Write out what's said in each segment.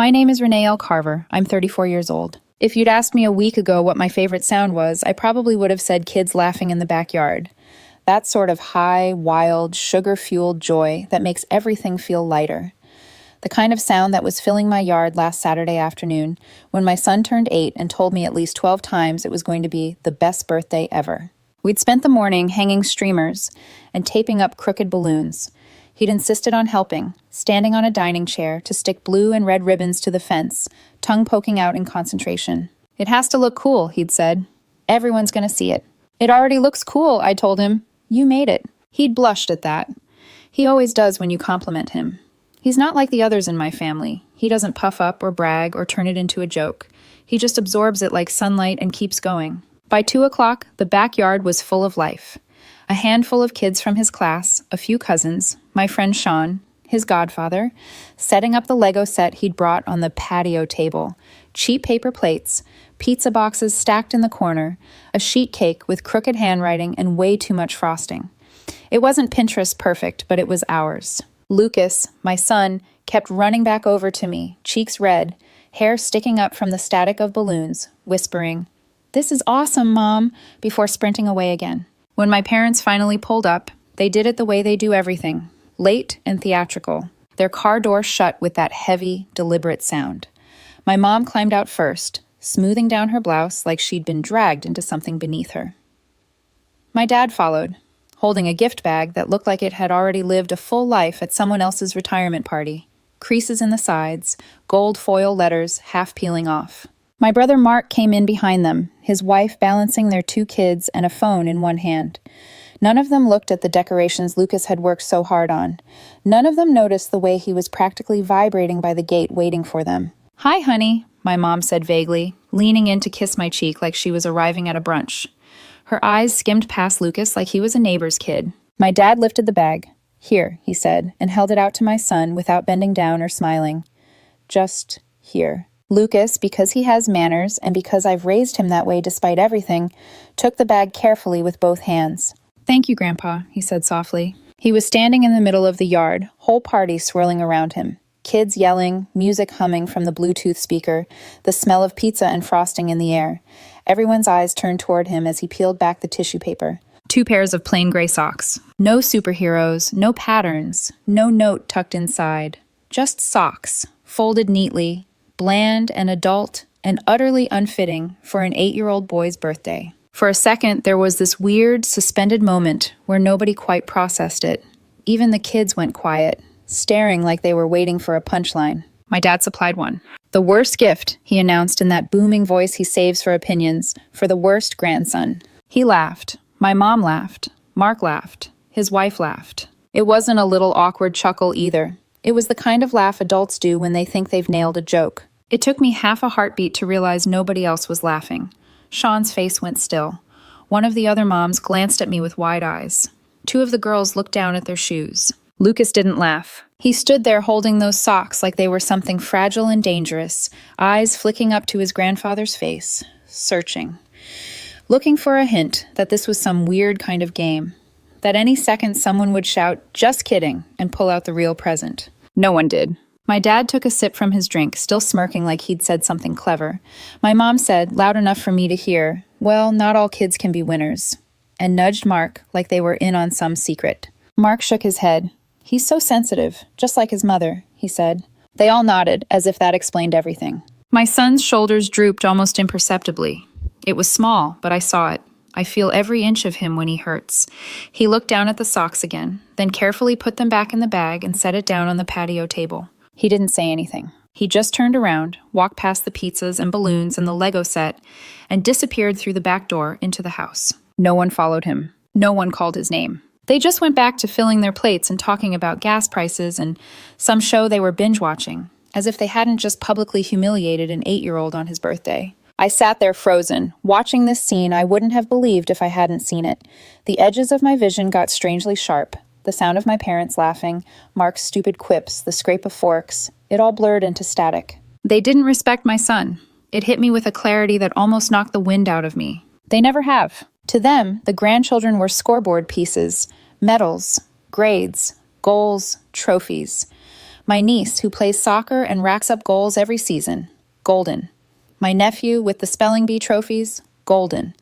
My name is Renee L. Carver. I'm 34 years old. If you'd asked me a week ago what my favorite sound was, I probably would have said kids laughing in the backyard. That sort of high, wild, sugar-fueled joy that makes everything feel lighter. The kind of sound that was filling my yard last Saturday afternoon when my son turned 8 and told me at least 12 times it was going to be the best birthday ever. We'd spent the morning hanging streamers and taping up crooked balloons. He'd insisted on helping, standing on a dining chair to stick blue and red ribbons to the fence, tongue poking out in concentration. "It has to look cool," he'd said. "Everyone's going to see it." "It already looks cool," I told him. "You made it." He'd blushed at that. He always does when you compliment him. He's not like the others in my family. He doesn't puff up or brag or turn it into a joke. He just absorbs it like sunlight and keeps going. By 2 o'clock, the backyard was full of life. A handful of kids from his class, a few cousins, my friend Sean, his godfather, setting up the Lego set he'd brought on the patio table, cheap paper plates, pizza boxes stacked in the corner, a sheet cake with crooked handwriting and way too much frosting. It wasn't Pinterest perfect, but it was ours. Lucas, my son, kept running back over to me, cheeks red, hair sticking up from the static of balloons, whispering, "This is awesome, Mom," before sprinting away again. When my parents finally pulled up, they did it the way they do everything, late and theatrical. Their car door shut with that heavy, deliberate sound. My mom climbed out first, smoothing down her blouse like she'd been dragged into something beneath her. My dad followed, holding a gift bag that looked like it had already lived a full life at someone else's retirement party. Creases in the sides, gold foil letters half peeling off. My brother Mark came in behind them, his wife balancing their 2 kids and a phone in one hand. None of them looked at the decorations Lucas had worked so hard on. None of them noticed the way he was practically vibrating by the gate waiting for them. "Hi, honey," my mom said vaguely, leaning in to kiss my cheek like she was arriving at a brunch. Her eyes skimmed past Lucas like he was a neighbor's kid. My dad lifted the bag. "Here," he said, and held it out to my son without bending down or smiling. "Just here." Lucas, because he has manners and because I've raised him that way despite everything, took the bag carefully with both hands. "Thank you, Grandpa," he said softly. He was standing in the middle of the yard, whole party swirling around him. Kids yelling, music humming from the Bluetooth speaker, the smell of pizza and frosting in the air. Everyone's eyes turned toward him as he peeled back the tissue paper. 2 pairs of plain gray socks. No superheroes, no patterns, no note tucked inside. Just socks, folded neatly, bland and adult and utterly unfitting for an 8-year-old boy's birthday. For a second, there was this weird, suspended moment where nobody quite processed it. Even the kids went quiet, staring like they were waiting for a punchline. My dad supplied one. "The worst gift," he announced in that booming voice he saves for opinions, "for the worst grandson." He laughed. My mom laughed. Mark laughed. His wife laughed. It wasn't a little awkward chuckle either. It was the kind of laugh adults do when they think they've nailed a joke. It took me half a heartbeat to realize nobody else was laughing. Sean's face went still. One of the other moms glanced at me with wide eyes. 2 of the girls looked down at their shoes. Lucas didn't laugh. He stood there holding those socks like they were something fragile and dangerous, eyes flicking up to his grandfather's face, searching. Looking for a hint that this was some weird kind of game. That any second someone would shout, "Just kidding," and pull out the real present. No one did. My dad took a sip from his drink, still smirking like he'd said something clever. My mom said, loud enough for me to hear, "Well, not all kids can be winners," and nudged Mark like they were in on some secret. Mark shook his head. "He's so sensitive, just like his mother," he said. They all nodded, as if that explained everything. My son's shoulders drooped almost imperceptibly. It was small, but I saw it. I feel every inch of him when he hurts. He looked down at the socks again, then carefully put them back in the bag and set it down on the patio table. He didn't say anything. He just turned around, walked past the pizzas and balloons and the Lego set, and disappeared through the back door into the house. No one followed him. No one called his name. They just went back to filling their plates and talking about gas prices and some show they were binge-watching, as if they hadn't just publicly humiliated an 8-year-old on his birthday. I sat there frozen, watching this scene I wouldn't have believed if I hadn't seen it. The edges of my vision got strangely sharp. The sound of my parents laughing, Mark's stupid quips, the scrape of forks, it all blurred into static. They didn't respect my son. It hit me with a clarity that almost knocked the wind out of me. They never have. To them, the grandchildren were scoreboard pieces, medals, grades, goals, trophies. My niece, who plays soccer and racks up goals every season. Golden. My nephew with the spelling bee trophies. Golden.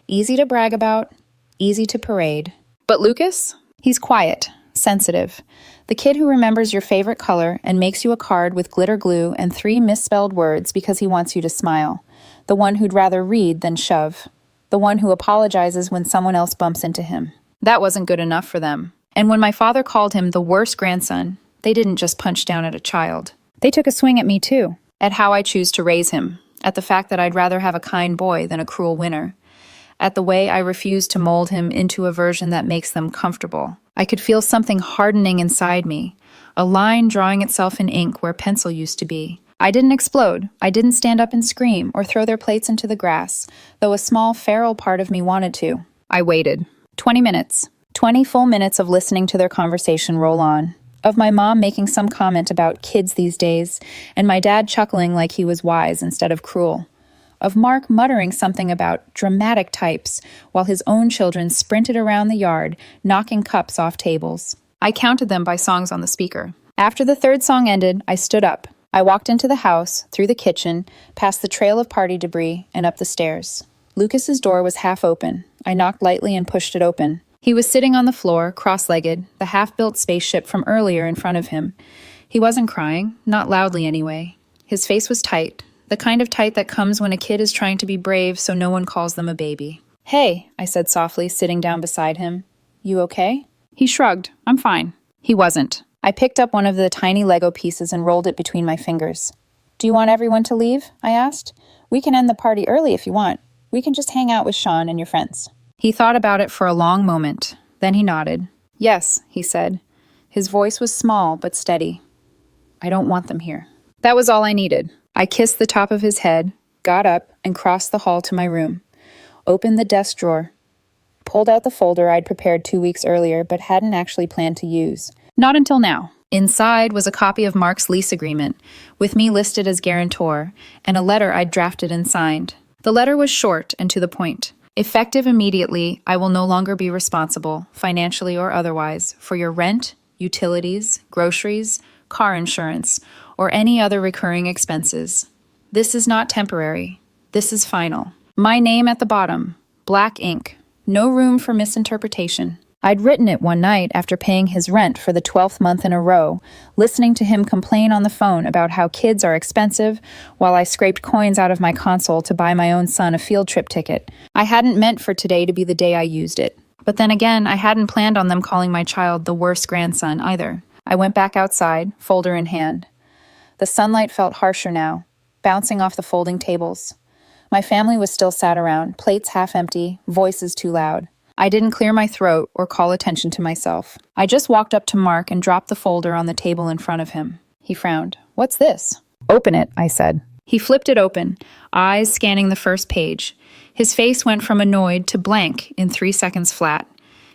Easy to brag about, easy to parade. But Lucas? He's quiet, sensitive. The kid who remembers your favorite color and makes you a card with glitter glue and 3 misspelled words because he wants you to smile. The one who'd rather read than shove. The one who apologizes when someone else bumps into him. That wasn't good enough for them. And when my father called him the worst grandson, they didn't just punch down at a child. They took a swing at me too, at how I choose to raise him, at the fact that I'd rather have a kind boy than a cruel winner, at the way I refuse to mold him into a version that makes them comfortable. I could feel something hardening inside me, a line drawing itself in ink where pencil used to be. I didn't explode. I didn't stand up and scream or throw their plates into the grass, though a small feral part of me wanted to. I waited. 20 minutes. 20 full minutes of listening to their conversation roll on. Of my mom making some comment about kids these days, and my dad chuckling like he was wise instead of cruel. Of Mark muttering something about dramatic types, while his own children sprinted around the yard, knocking cups off tables. I counted them by songs on the speaker. After the 3rd song ended, I stood up. I walked into the house, through the kitchen, past the trail of party debris, and up the stairs. Lucas's door was half open. I knocked lightly and pushed it open. He was sitting on the floor, cross-legged, the half-built spaceship from earlier in front of him. He wasn't crying, not loudly anyway. His face was tight, the kind of tight that comes when a kid is trying to be brave so no one calls them a baby. "Hey," I said softly, sitting down beside him. "You okay?" He shrugged. "I'm fine." He wasn't. I picked up one of the tiny Lego pieces and rolled it between my fingers. "Do you want everyone to leave?" I asked. "We can end the party early if you want. We can just hang out with Sean and your friends." He thought about it for a long moment. Then he nodded. "Yes," he said. His voice was small but steady. "I don't want them here." That was all I needed. I kissed the top of his head, got up, and crossed the hall to my room. Opened the desk drawer. Pulled out the folder I'd prepared 2 weeks earlier but hadn't actually planned to use. Not until now. Inside was a copy of Mark's lease agreement, with me listed as guarantor, and a letter I'd drafted and signed. The letter was short and to the point. Effective immediately, I will no longer be responsible, financially or otherwise, for your rent, utilities, groceries, car insurance, or any other recurring expenses. This is not temporary. This is final. My name at the bottom, black ink. No room for misinterpretation. I'd written it one night after paying his rent for the 12th month in a row, listening to him complain on the phone about how kids are expensive, while I scraped coins out of my console to buy my own son a field trip ticket. I hadn't meant for today to be the day I used it. But then again, I hadn't planned on them calling my child the worst grandson either. I went back outside, folder in hand. The sunlight felt harsher now, bouncing off the folding tables. My family was still sat around, plates half empty, voices too loud. I didn't clear my throat or call attention to myself. I just walked up to Mark and dropped the folder on the table in front of him. He frowned. "What's this?" "Open it," I said. He flipped it open, eyes scanning the first page. His face went from annoyed to blank in 3 seconds flat.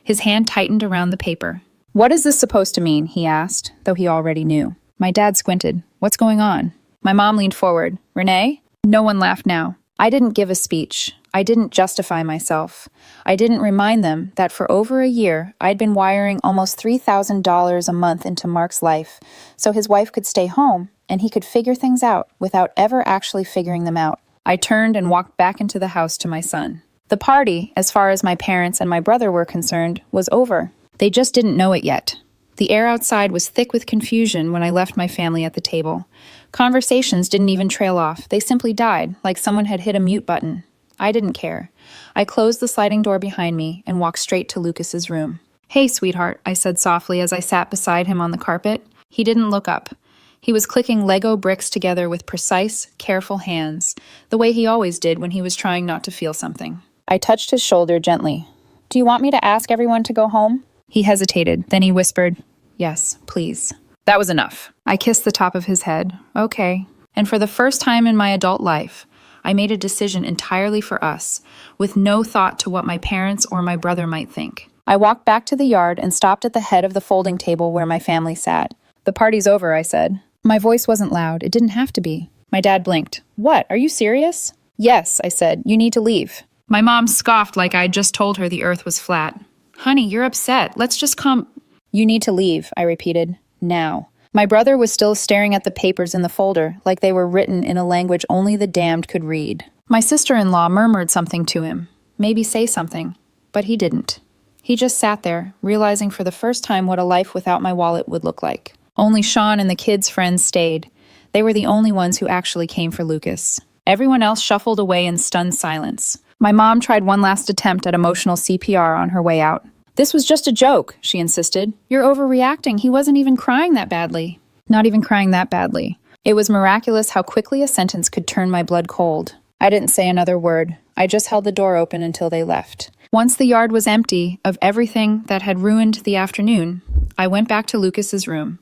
His hand tightened around the paper. "What is this supposed to mean?" he asked, though he already knew. My dad squinted. "What's going on?" My mom leaned forward. "Renee?" No one laughed now. I didn't give a speech. I didn't justify myself. I didn't remind them that for over a year, I'd been wiring almost $3,000 a month into Mark's life, so his wife could stay home and he could figure things out without ever actually figuring them out. I turned and walked back into the house to my son. The party, as far as my parents and my brother were concerned, was over. They just didn't know it yet. The air outside was thick with confusion when I left my family at the table. Conversations didn't even trail off. They simply died, like someone had hit a mute button. I didn't care. I closed the sliding door behind me and walked straight to Lucas's room. "Hey, sweetheart," I said softly as I sat beside him on the carpet. He didn't look up. He was clicking Lego bricks together with precise, careful hands, the way he always did when he was trying not to feel something. I touched his shoulder gently. "Do you want me to ask everyone to go home?" He hesitated, then he whispered, "Yes, please." That was enough. I kissed the top of his head. Okay. And for the first time in my adult life, I made a decision entirely for us, with no thought to what my parents or my brother might think. I walked back to the yard and stopped at the head of the folding table where my family sat. "The party's over," I said. My voice wasn't loud. It didn't have to be. My dad blinked. "What? Are you serious?" "Yes," I said. "You need to leave." My mom scoffed like I'd just told her the earth was flat. "Honey, you're upset. Let's just come." "You need to leave," I repeated. "Now." My brother was still staring at the papers in the folder, like they were written in a language only the damned could read. My sister-in-law murmured something to him, maybe say something, but he didn't. He just sat there, realizing for the first time what a life without my wallet would look like. Only Sean and the kids' friends stayed. They were the only ones who actually came for Lucas. Everyone else shuffled away in stunned silence. My mom tried one last attempt at emotional CPR on her way out. "This was just a joke," she insisted. "You're overreacting. He wasn't even crying that badly." Not even crying that badly. It was miraculous how quickly a sentence could turn my blood cold. I didn't say another word. I just held the door open until they left. Once the yard was empty of everything that had ruined the afternoon, I went back to Lucas's room.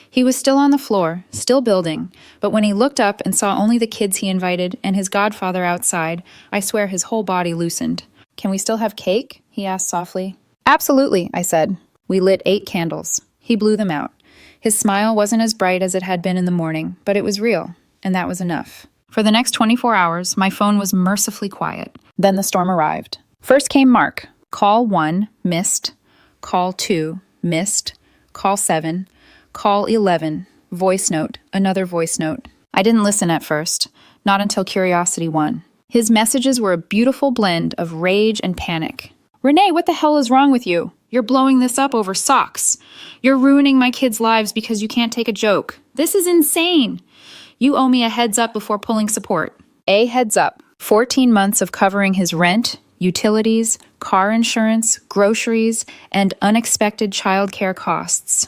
He was still on the floor, still building, but when he looked up and saw only the kids he invited and his godfather outside, I swear his whole body loosened. "Can we still have cake?" he asked softly. "Absolutely," I said. We lit 8 candles. He blew them out. His smile wasn't as bright as it had been in the morning, but it was real, and that was enough. For the next 24 hours, my phone was mercifully quiet. Then the storm arrived. First came Mark. Call 1, missed. Call 2, missed. Call 7. Call 11. Voice note. Another voice note. I didn't listen at first. Not until curiosity won. His messages were a beautiful blend of rage and panic. "Renee, what the hell is wrong with you? You're blowing this up over socks. You're ruining my kids' lives because you can't take a joke. This is insane. You owe me a heads up before pulling support." A heads up. 14 months of covering his rent, utilities, car insurance, groceries, and unexpected childcare costs.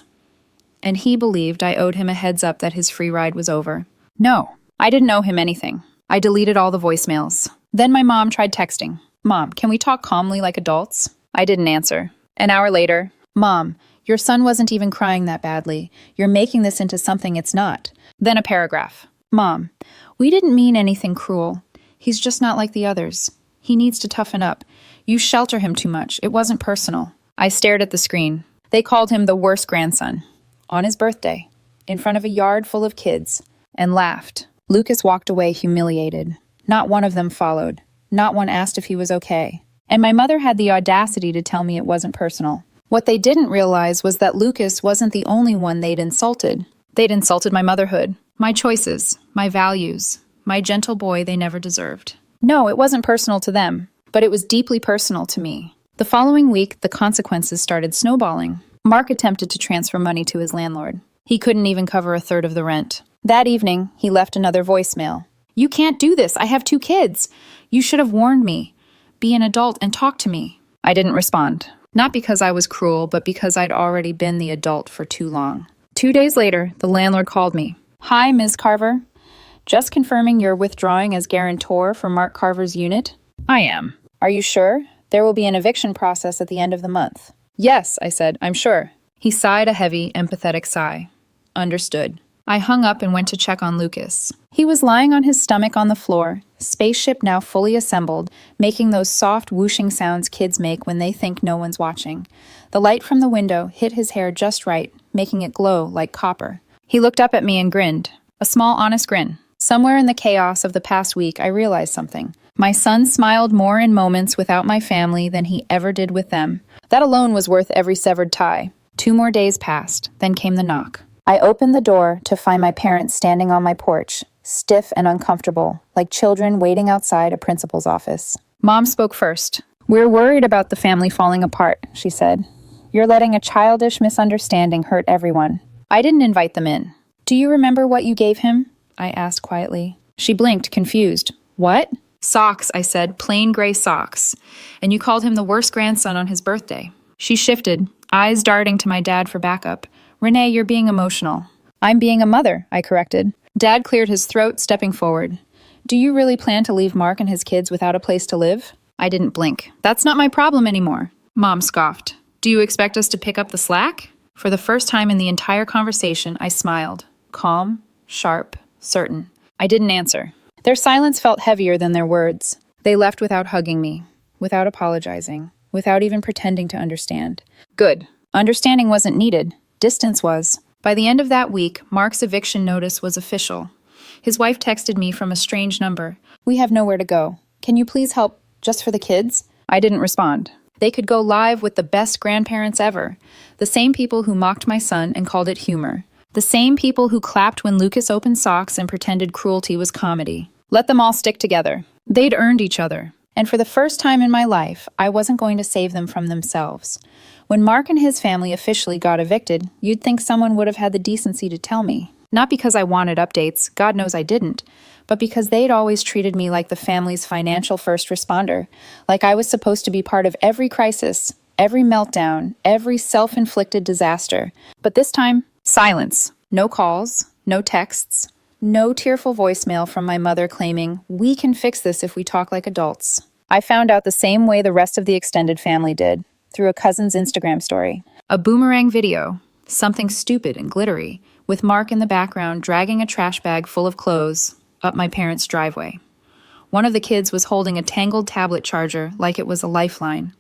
And he believed I owed him a heads up that his free ride was over. No, I didn't owe him anything. I deleted all the voicemails. Then my mom tried texting. "Mom, can we talk calmly like adults?" I didn't answer. An hour later, "Mom, your son wasn't even crying that badly. You're making this into something it's not." Then a paragraph. "Mom, we didn't mean anything cruel. He's just not like the others. He needs to toughen up. You shelter him too much. It wasn't personal." I stared at the screen. They called him the worst grandson. On his birthday, in front of a yard full of kids, and laughed. Lucas walked away humiliated. Not one of them followed. Not one asked if he was okay. And my mother had the audacity to tell me it wasn't personal. What they didn't realize was that Lucas wasn't the only one they'd insulted. They'd insulted my motherhood, my choices, my values, my gentle boy they never deserved. No, it wasn't personal to them, but it was deeply personal to me. The following week, the consequences started snowballing. Mark attempted to transfer money to his landlord. He couldn't even cover a third of the rent. That evening, he left another voicemail. "You can't do this. I have 2 kids. You should have warned me. Be an adult and talk to me." I didn't respond. Not because I was cruel, but because I'd already been the adult for too long. 2 days later, the landlord called me. "Hi, Ms. Carver. Just confirming you're withdrawing as guarantor for Mark Carver's unit?" "I am." "Are you sure? There will be an eviction process at the end of the month." "Yes," I said, "I'm sure." He sighed a heavy, empathetic sigh. Understood. I hung up and went to check on Lucas. He was lying on his stomach on the floor, spaceship now fully assembled, making those soft whooshing sounds kids make when they think no one's watching. The light from the window hit his hair just right, making it glow like copper. He looked up at me and grinned. A small, honest grin. Somewhere in the chaos of the past week, I realized something. My son smiled more in moments without my family than he ever did with them. That alone was worth every severed tie. 2 more days passed, then came the knock. I opened the door to find my parents standing on my porch, stiff and uncomfortable, like children waiting outside a principal's office. Mom spoke first. "We're worried about the family falling apart," she said. "You're letting a childish misunderstanding hurt everyone." I didn't invite them in. "Do you remember what you gave him?" I asked quietly. She blinked, confused. "What?" "Socks," I said, "plain gray socks. And you called him the worst grandson on his birthday." She shifted, eyes darting to my dad for backup. "Renee, you're being emotional." "I'm being a mother," I corrected. Dad cleared his throat, stepping forward. "Do you really plan to leave Mark and his kids without a place to live?" I didn't blink. "That's not my problem anymore." Mom scoffed. "Do you expect us to pick up the slack?" For the first time in the entire conversation, I smiled. Calm, sharp, certain. I didn't answer. Their silence felt heavier than their words. They left without hugging me, without apologizing, without even pretending to understand. Good. Understanding wasn't needed. Distance was. By the end of that week, Mark's eviction notice was official. His wife texted me from a strange number. "We have nowhere to go. Can you please help just for the kids?" I didn't respond. They could go live with the best grandparents ever, the same people who mocked my son and called it humor. The same people who clapped when Lucas opened socks and pretended cruelty was comedy. Let them all stick together. They'd earned each other. And for the first time in my life, I wasn't going to save them from themselves. When Mark and his family officially got evicted, you'd think someone would have had the decency to tell me. Not because I wanted updates, God knows I didn't, but because they'd always treated me like the family's financial first responder, like I was supposed to be part of every crisis, every meltdown, every self-inflicted disaster. But this time, silence. No calls, no texts, no tearful voicemail from my mother claiming, "We can fix this if we talk like adults." I found out the same way the rest of the extended family did, through a cousin's Instagram story. A boomerang video, something stupid and glittery, with Mark in the background dragging a trash bag full of clothes up my parents' driveway. One of the kids was holding a tangled tablet charger like it was a lifeline.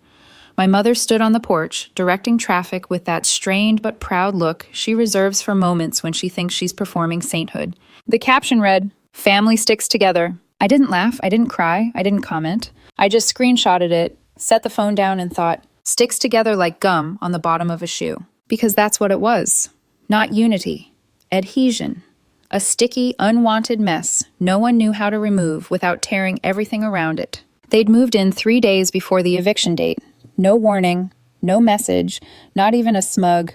My mother stood on the porch, directing traffic with that strained but proud look she reserves for moments when she thinks she's performing sainthood. The caption read, "Family sticks together." I didn't laugh, I didn't cry, I didn't comment. I just screenshotted it, set the phone down and thought, sticks together like gum on the bottom of a shoe. Because that's what it was. Not unity. Adhesion. A sticky, unwanted mess no one knew how to remove without tearing everything around it. They'd moved in 3 days before the eviction date. No warning, no message, not even a smug,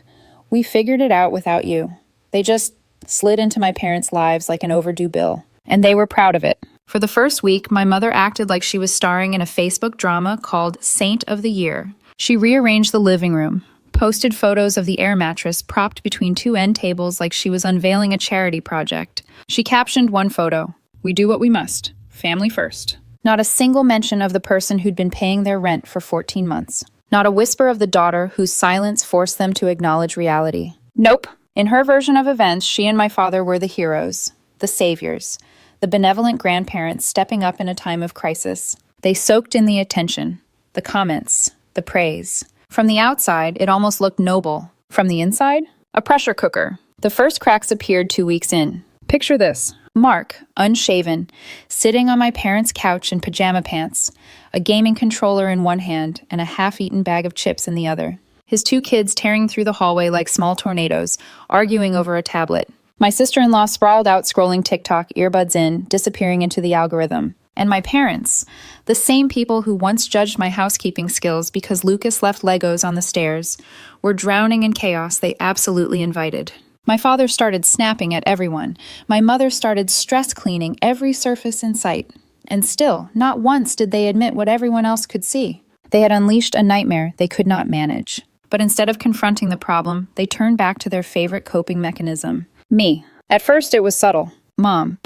"We figured it out without you." They just slid into my parents' lives like an overdue bill. And they were proud of it. For the first week, my mother acted like she was starring in a Facebook drama called Saint of the Year. She rearranged the living room, posted photos of the air mattress propped between 2 end tables like she was unveiling a charity project. She captioned one photo, "We do what we must. Family first." Not a single mention of the person who'd been paying their rent for 14 months. Not a whisper of the daughter whose silence forced them to acknowledge reality. Nope. In her version of events, she and my father were the heroes, the saviors, the benevolent grandparents stepping up in a time of crisis. They soaked in the attention, the comments, the praise. From the outside, it almost looked noble. From the inside, a pressure cooker. The first cracks appeared 2 weeks in. Picture this. Mark, unshaven, sitting on my parents' couch in pajama pants, a gaming controller in one hand and a half-eaten bag of chips in the other. His 2 kids tearing through the hallway like small tornadoes, arguing over a tablet. My sister-in-law sprawled out scrolling TikTok, earbuds in, disappearing into the algorithm. And my parents, the same people who once judged my housekeeping skills because Lucas left Legos on the stairs, were drowning in chaos they absolutely invited. My father started snapping at everyone. My mother started stress cleaning every surface in sight. And still, not once did they admit what everyone else could see. They had unleashed a nightmare they could not manage. But instead of confronting the problem, they turned back to their favorite coping mechanism. Me. At first, it was subtle. "Mom,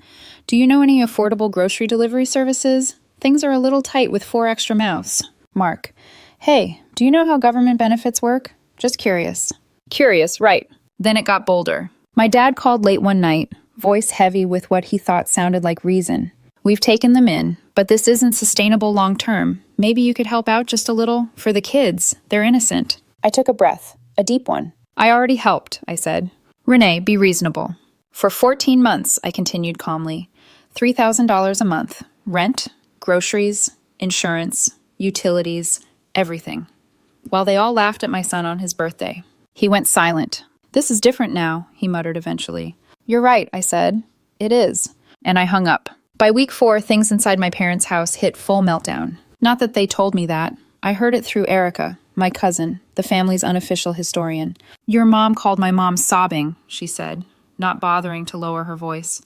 do you know any affordable grocery delivery services? Things are a little tight with 4 extra mouths." Mark. "Hey, do you know how government benefits work? Just curious." Curious, right. Then it got bolder. My dad called late one night, voice heavy with what he thought sounded like reason. "We've taken them in, but this isn't sustainable long term. Maybe you could help out just a little? For the kids. They're innocent." I took a breath, a deep one. "I already helped," I said. "Renee, be reasonable." "For 14 months, I continued calmly. $3,000 a month. Rent, groceries, insurance, utilities, everything." While they all laughed at my son on his birthday. He went silent. "This is different now," he muttered eventually. "You're right," I said. "It is." And I hung up. By week 4, things inside my parents' house hit full meltdown. Not that they told me that. I heard it through Erica, my cousin, the family's unofficial historian. "Your mom called my mom sobbing," she said, not bothering to lower her voice.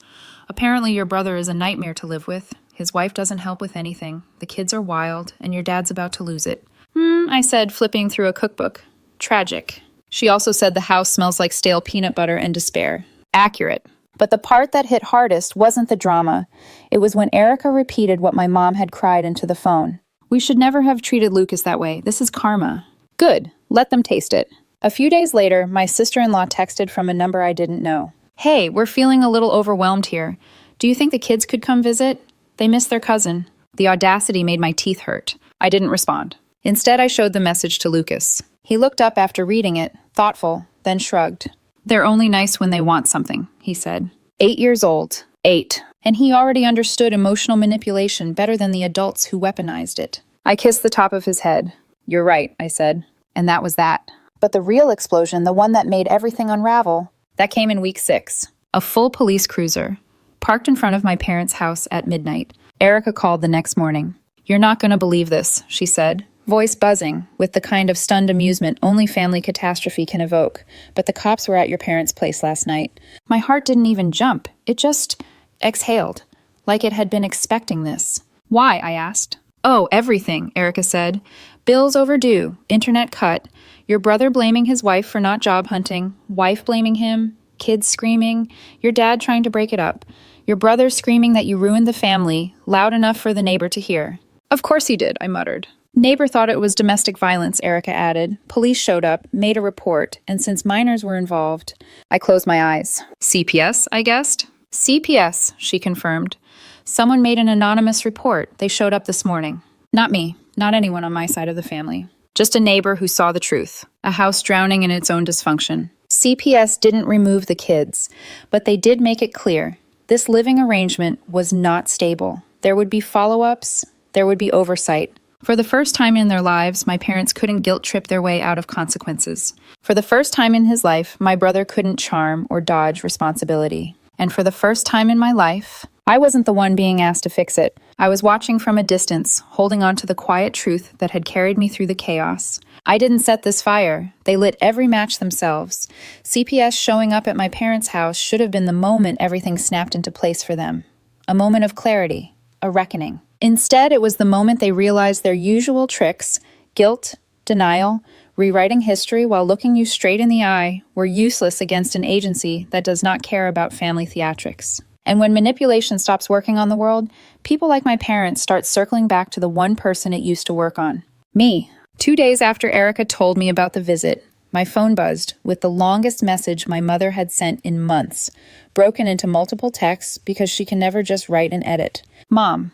"Apparently your brother is a nightmare to live with. His wife doesn't help with anything. The kids are wild, and your dad's about to lose it." I said, flipping through a cookbook. "Tragic." She also said the house smells like stale peanut butter and despair. Accurate. But the part that hit hardest wasn't the drama. It was when Erica repeated what my mom had cried into the phone. "We should never have treated Lucas that way. This is karma." Good. Let them taste it. A few days later, my sister-in-law texted from a number I didn't know. "Hey, we're feeling a little overwhelmed here. Do you think the kids could come visit? They miss their cousin." The audacity made my teeth hurt. I didn't respond. Instead, I showed the message to Lucas. He looked up after reading it, thoughtful, then shrugged. "They're only nice when they want something," he said. 8 years old. 8. And he already understood emotional manipulation better than the adults who weaponized it. I kissed the top of his head. "You're right," I said. And that was that. But the real explosion, the one that made everything unravel, That came in week 6. A full police cruiser, parked in front of my parents' house at midnight. Erica called the next morning. "You're not going to believe this," she said, voice buzzing with the kind of stunned amusement only family catastrophe can evoke. "But the cops were at your parents' place last night." My heart didn't even jump. It just exhaled, like it had been expecting this. "Why?" I asked. "Oh, everything," Erica said. "Bills overdue, internet cut, your brother blaming his wife for not job hunting, wife blaming him, kids screaming, your dad trying to break it up, your brother screaming that you ruined the family, loud enough for the neighbor to hear." "Of course he did," I muttered. "Neighbor thought it was domestic violence," Erica added. "Police showed up, made a report, and since minors were involved..." I closed my eyes. "CPS, I guessed?" "CPS," she confirmed. "Someone made an anonymous report. They showed up this morning." Not me, not anyone on my side of the family. Just a neighbor who saw the truth. A house drowning in its own dysfunction. CPS didn't remove the kids, but they did make it clear. This living arrangement was not stable. There would be follow-ups. There would be oversight. For the first time in their lives, my parents couldn't guilt-trip their way out of consequences. For the first time in his life, my brother couldn't charm or dodge responsibility. And for the first time in my life, I wasn't the one being asked to fix it. I was watching from a distance, holding on to the quiet truth that had carried me through the chaos. I didn't set this fire. They lit every match themselves. CPS showing up at my parents' house should have been the moment everything snapped into place for them. A moment of clarity, a reckoning. Instead, it was the moment they realized their usual tricks, guilt, denial, rewriting history while looking you straight in the eye, were useless against an agency that does not care about family theatrics. And when manipulation stops working on the world, people like my parents start circling back to the one person it used to work on. Me. 2 days after Erica told me about the visit, my phone buzzed with the longest message my mother had sent in months, broken into multiple texts because she can never just write and edit. "Mom.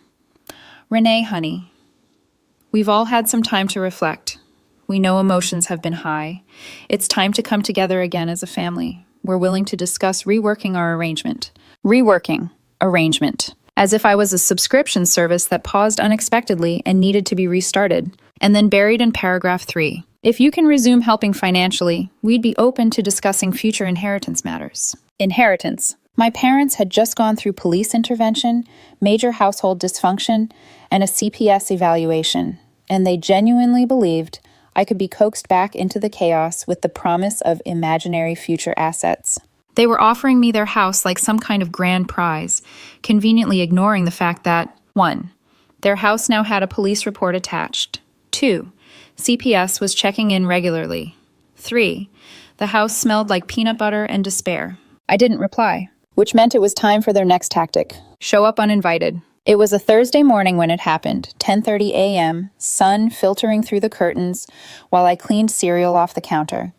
Renee, honey. We've all had some time to reflect. We know emotions have been high. It's time to come together again as a family. We're willing to discuss reworking our arrangement." Reworking. Arrangement. As if I was a subscription service that paused unexpectedly and needed to be restarted. And then buried in paragraph 3. "If you can resume helping financially, we'd be open to discussing future inheritance matters." Inheritance. My parents had just gone through police intervention, major household dysfunction, and a CPS evaluation, and they genuinely believed I could be coaxed back into the chaos with the promise of imaginary future assets. They were offering me their house like some kind of grand prize, conveniently ignoring the fact that 1. Their house now had a police report attached. 2. CPS was checking in regularly. 3. The house smelled like peanut butter and despair. I didn't reply, which meant it was time for their next tactic. Show up uninvited. It was a Thursday morning when it happened, 10:30 a.m., sun filtering through the curtains while I cleaned cereal off the counter.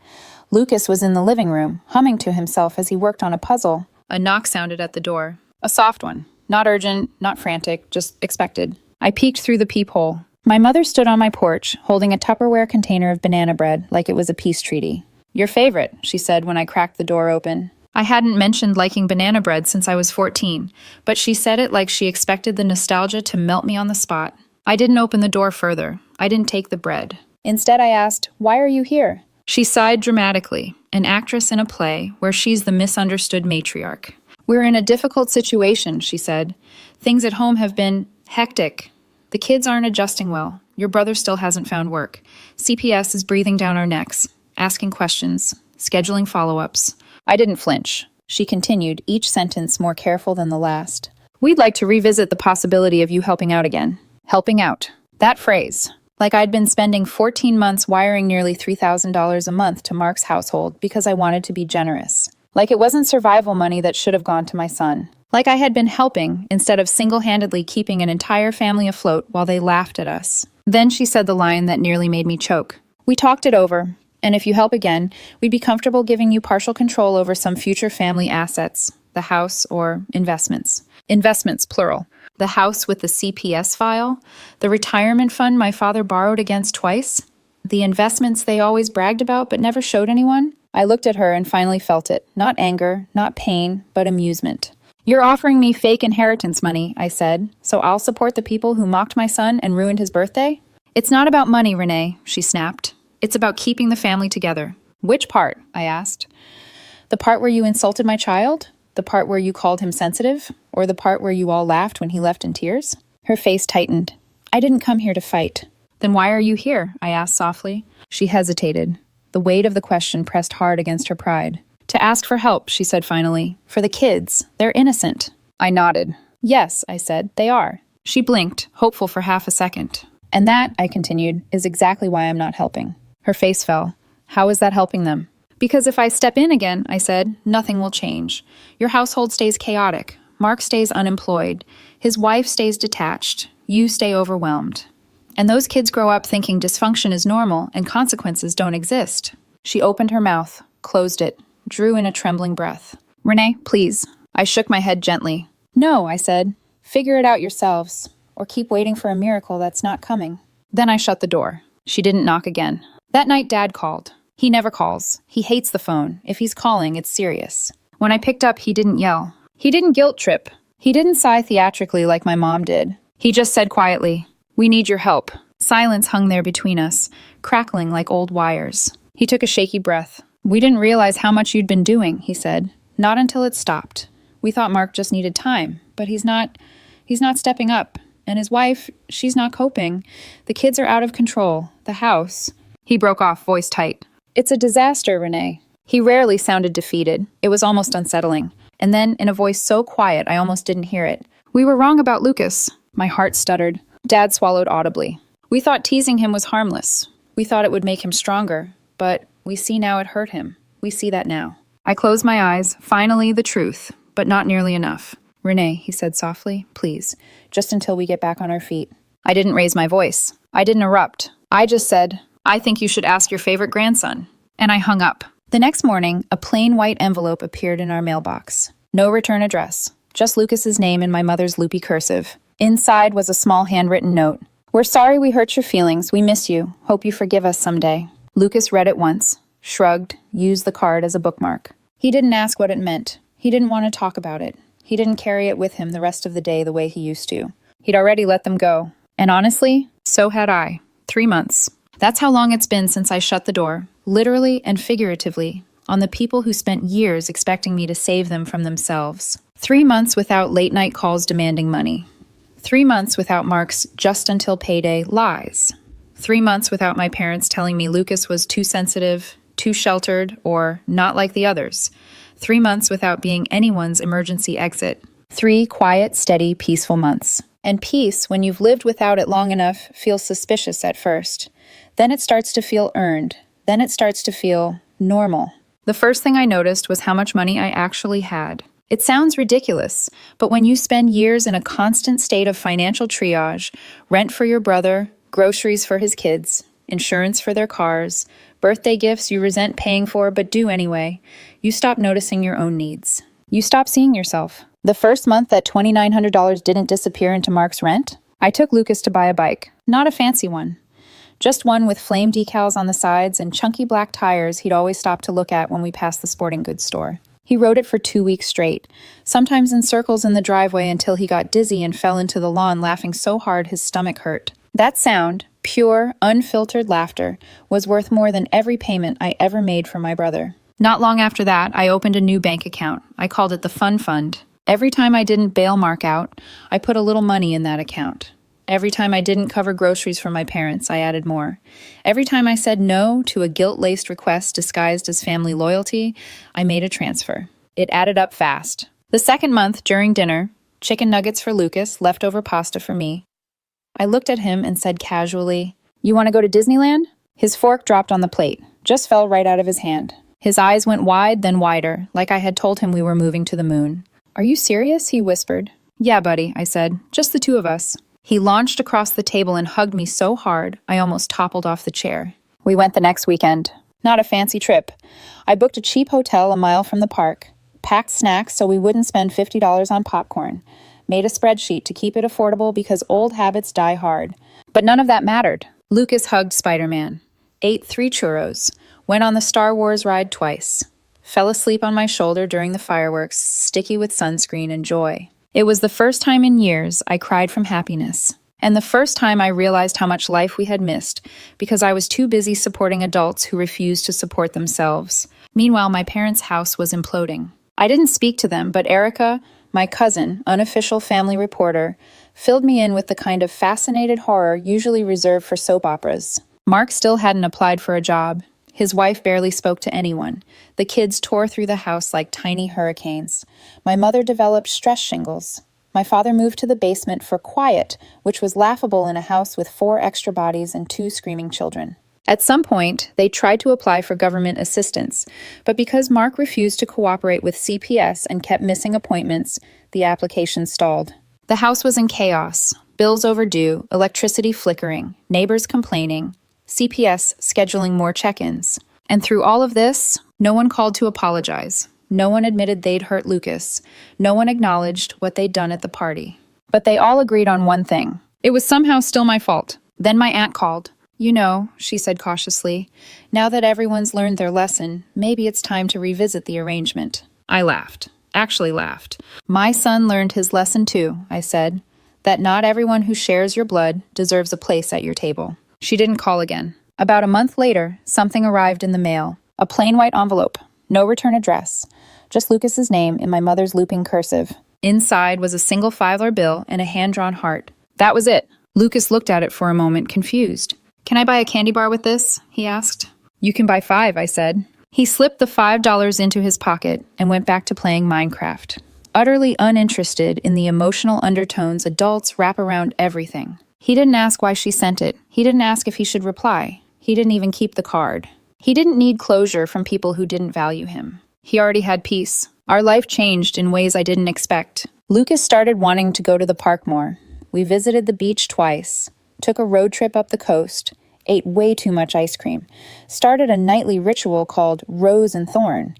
Lucas was in the living room, humming to himself as he worked on a puzzle. A knock sounded at the door. A soft one. Not urgent, not frantic, just expected. I peeked through the peephole. My mother stood on my porch, holding a Tupperware container of banana bread like it was a peace treaty. "Your favorite," she said when I cracked the door open. I hadn't mentioned liking banana bread since I was 14, but she said it like she expected the nostalgia to melt me on the spot. I didn't open the door further. I didn't take the bread. Instead, I asked, "Why are you here?" She sighed dramatically, an actress in a play where she's the misunderstood matriarch. "We're in a difficult situation," she said. "Things at home have been hectic. The kids aren't adjusting well. Your brother still hasn't found work. CPS is breathing down our necks, asking questions, scheduling follow-ups." I didn't flinch. She continued, each sentence more careful than the last. "We'd like to revisit the possibility of you helping out again." Helping out. That phrase. Like I'd been spending 14 months wiring nearly $3,000 a month to Mark's household because I wanted to be generous. Like it wasn't survival money that should have gone to my son. Like I had been helping instead of single-handedly keeping an entire family afloat while they laughed at us. Then she said the line that nearly made me choke. "We talked it over, and if you help again, we'd be comfortable giving you partial control over some future family assets, the house or investments." Investments, plural. The house with the CPS file, the retirement fund my father borrowed against twice, the investments they always bragged about but never showed anyone. I looked at her and finally felt it. Not anger, not pain, but amusement. "You're offering me fake inheritance money," I said, "so I'll support the people who mocked my son and ruined his birthday?" "It's not about money, Renee," she snapped. "It's about keeping the family together." "Which part?" I asked. The part where you insulted my child? The part where you called him sensitive? Or the part where you all laughed when he left in tears? Her face tightened. I didn't come here to fight. Then why are you here? I asked softly. She hesitated. The weight of the question pressed hard against her pride. To ask for help, she said finally. For the kids. They're innocent. I nodded. Yes, I said, they are. She blinked, hopeful for half a second. And that, I continued, is exactly why I'm not helping. Her face fell. How is that helping them? Because if I step in again, I said, nothing will change. Your household stays chaotic. Mark stays unemployed. His wife stays detached. You stay overwhelmed. And those kids grow up thinking dysfunction is normal and consequences don't exist. She opened her mouth, closed it, drew in a trembling breath. Renee, please. I shook my head gently. No, I said. Figure it out yourselves, or keep waiting for a miracle that's not coming. Then I shut the door. She didn't knock again. That night, Dad called. He never calls. He hates the phone. If he's calling, it's serious. When I picked up, he didn't yell. He didn't guilt trip. He didn't sigh theatrically like my mom did. He just said quietly, "We need your help." Silence hung there between us, crackling like old wires. He took a shaky breath. We didn't realize how much you'd been doing, he said. Not until it stopped. We thought Mark just needed time, but he's not stepping up. And his wife, she's not coping. The kids are out of control. The house. He broke off, voice tight. It's a disaster, Renee. He rarely sounded defeated. It was almost unsettling. And then, in a voice so quiet I almost didn't hear it. We were wrong about Lucas. My heart stuttered. Dad swallowed audibly. We thought teasing him was harmless. We thought it would make him stronger. But we see now it hurt him. We see that now. I closed my eyes. Finally, the truth. But not nearly enough. Renee, he said softly, please. Just until we get back on our feet. I didn't raise my voice. I didn't erupt. I just said, I think you should ask your favorite grandson. And I hung up. The next morning, a plain white envelope appeared in our mailbox. No return address. Just Lucas's name in my mother's loopy cursive. Inside was a small handwritten note. We're sorry we hurt your feelings. We miss you. Hope you forgive us someday. Lucas read it once, shrugged, used the card as a bookmark. He didn't ask what it meant. He didn't want to talk about it. He didn't carry it with him the rest of the day the way he used to. He'd already let them go. And honestly, so had I. 3 months. That's how long it's been since I shut the door, literally and figuratively, on the people who spent years expecting me to save them from themselves. 3 months without late-night calls demanding money. 3 months without Mark's just until payday lies. 3 months without my parents telling me Lucas was too sensitive, too sheltered, or not like the others. 3 months without being anyone's emergency exit. 3 quiet, steady, peaceful months. And peace, when you've lived without it long enough, feels suspicious at first. Then it starts to feel earned. Then it starts to feel normal. The first thing I noticed was how much money I actually had. It sounds ridiculous, but when you spend years in a constant state of financial triage, rent for your brother, groceries for his kids, insurance for their cars, birthday gifts you resent paying for but do anyway, you stop noticing your own needs. You stop seeing yourself. The first month that $2,900 didn't disappear into Mark's rent, I took Lucas to buy a bike. Not a fancy one. Just one with flame decals on the sides and chunky black tires he'd always stop to look at when we passed the sporting goods store. He rode it for 2 weeks straight, sometimes in circles in the driveway until he got dizzy and fell into the lawn laughing so hard his stomach hurt. That sound, pure, unfiltered laughter, was worth more than every payment I ever made for my brother. Not long after that, I opened a new bank account. I called it the Fun Fund. Every time I didn't bail Mark out, I put a little money in that account. Every time I didn't cover groceries for my parents, I added more. Every time I said no to a guilt-laced request disguised as family loyalty, I made a transfer. It added up fast. The second month, during dinner, chicken nuggets for Lucas, leftover pasta for me. I looked at him and said casually, "You want to go to Disneyland?" His fork dropped on the plate, just fell right out of his hand. His eyes went wide, then wider, like I had told him we were moving to the moon. "Are you serious?" he whispered. "Yeah, buddy," I said. "Just the two of us." He launched across the table and hugged me so hard, I almost toppled off the chair. We went the next weekend. Not a fancy trip. I booked a cheap hotel a mile from the park, packed snacks so we wouldn't spend $50 on popcorn, made a spreadsheet to keep it affordable because old habits die hard. But none of that mattered. Lucas hugged Spider-Man, ate 3 churros, went on the Star Wars ride twice, fell asleep on my shoulder during the fireworks, sticky with sunscreen and joy. It was the first time in years I cried from happiness, and the first time I realized how much life we had missed because I was too busy supporting adults who refused to support themselves. Meanwhile, my parents' house was imploding. I didn't speak to them, but Erica, my cousin, unofficial family reporter, filled me in with the kind of fascinated horror usually reserved for soap operas. Mark still hadn't applied for a job. His wife barely spoke to anyone. The kids tore through the house like tiny hurricanes. My mother developed stress shingles. My father moved to the basement for quiet, which was laughable in a house with 4 extra bodies and 2 screaming children. At some point, they tried to apply for government assistance, but because Mark refused to cooperate with CPS and kept missing appointments, the application stalled. The house was in chaos. Bills overdue, electricity flickering, neighbors complaining, CPS scheduling more check-ins. And through all of this, no one called to apologize. No one admitted they'd hurt Lucas. No one acknowledged what they'd done at the party. But they all agreed on one thing. It was somehow still my fault. Then my aunt called. "You know," she said cautiously, "now that everyone's learned their lesson, maybe it's time to revisit the arrangement." I laughed. Actually laughed. "My son learned his lesson too," I said, "that not everyone who shares your blood deserves a place at your table." She didn't call again. About a month later, something arrived in the mail. A plain white envelope. No return address. Just Lucas's name in my mother's looping cursive. Inside was a single $5 bill and a hand-drawn heart. That was it. Lucas looked at it for a moment, confused. "Can I buy a candy bar with this?" he asked. "You can buy 5, I said. He slipped the $5 into his pocket and went back to playing Minecraft, utterly uninterested in the emotional undertones adults wrap around everything. He didn't ask why she sent it. He didn't ask if he should reply. He didn't even keep the card. He didn't need closure from people who didn't value him. He already had peace. Our life changed in ways I didn't expect. Lucas started wanting to go to the park more. We visited the beach twice, took a road trip up the coast, ate way too much ice cream, started a nightly ritual called Rose and Thorn,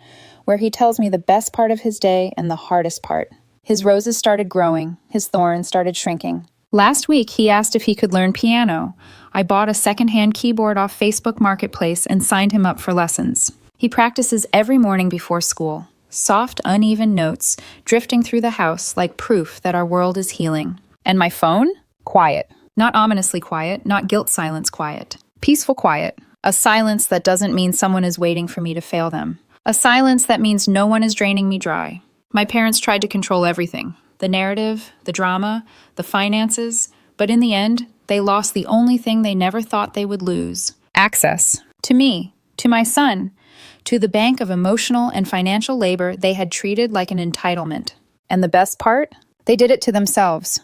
where he tells me the best part of his day and the hardest part. His roses started growing, his thorns started shrinking. Last week, he asked if he could learn piano. I bought a secondhand keyboard off Facebook Marketplace and signed him up for lessons. He practices every morning before school. Soft, uneven notes drifting through the house like proof that our world is healing. And my phone? Quiet. Not ominously quiet, not guilt silence quiet. Peaceful quiet. A silence that doesn't mean someone is waiting for me to fail them. A silence that means no one is draining me dry. My parents tried to control everything. The narrative, the drama, the finances. But in the end, they lost the only thing they never thought they would lose. Access. To me. To my son. To the bank of emotional and financial labor they had treated like an entitlement. And the best part? They did it to themselves.